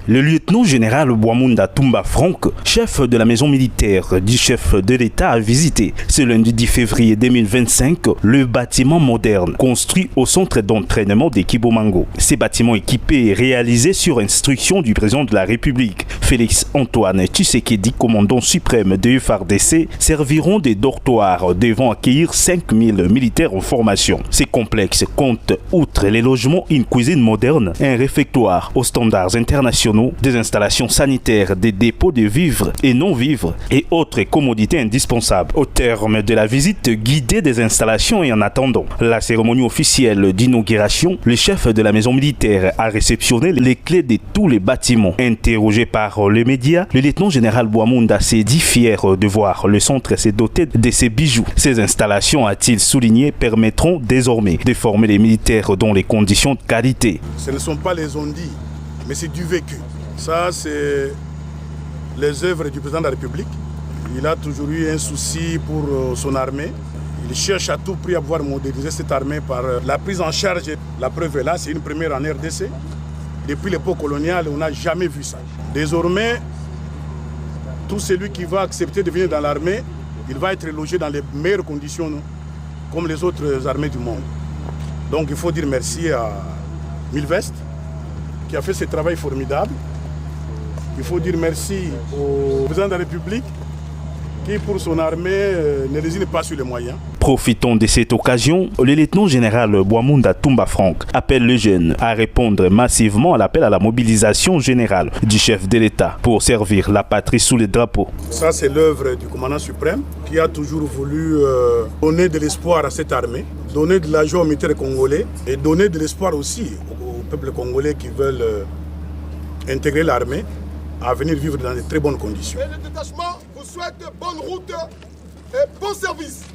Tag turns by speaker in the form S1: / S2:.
S1: Le lieutenant-général Bouamounda Toumba Franck, chef de la maison militaire du chef de l'État, a visité ce lundi 10 février 2025 le bâtiment moderne construit au centre d'entraînement des Kibomango. Ces bâtiments équipés et réalisés sur instruction du président de la République, Félix Antoine Tshisekedi, commandant suprême de FARDC, serviront des dortoirs devant accueillir 5000 militaires en formation. Ces complexes comptent, outre les logements, une cuisine moderne, un réfectoire aux standards internationaux, des installations sanitaires, des dépôts de vivres et non-vivres et autres commodités indispensables. Au terme de la visite guidée des installations et en attendant la cérémonie officielle d'inauguration, le chef de la maison militaire a réceptionné les clés de tous les bâtiments. Interrogé par les médias, le lieutenant-général Bouamounda s'est dit fier de voir le centre se doter de ces bijoux. Ces installations, a-t-il souligné, permettront désormais de former les militaires dans les conditions de qualité.
S2: Ce ne sont pas les on-dit, mais c'est du vécu. Ça, c'est les œuvres du président de la République. Il a toujours eu un souci pour son armée. Il cherche à tout prix à pouvoir moderniser cette armée par la prise en charge. La preuve est là, c'est une première en RDC. Depuis l'époque coloniale, on n'a jamais vu ça. Désormais, tout celui qui va accepter de venir dans l'armée, il va être logé dans les meilleures conditions, non, comme les autres armées du monde. Donc il faut dire merci à Milvest, qui a fait ce travail formidable. Il faut dire merci au président de la République qui, pour son armée, ne lésine pas sur les moyens.
S1: Profitons de cette occasion, le lieutenant-général Bouamounda Toumba Franck appelle les jeunes à répondre massivement à l'appel à la mobilisation générale du chef de l'État pour servir la patrie sous les drapeaux.
S2: Ça, c'est l'œuvre du commandant suprême qui a toujours voulu donner de l'espoir à cette armée, donner de la joie aux militaires congolais et donner de l'espoir aussi au peuple congolais qui veulent intégrer l'armée à venir vivre dans de très bonnes conditions.
S3: Et le détachement vous souhaite bonne route et bon service.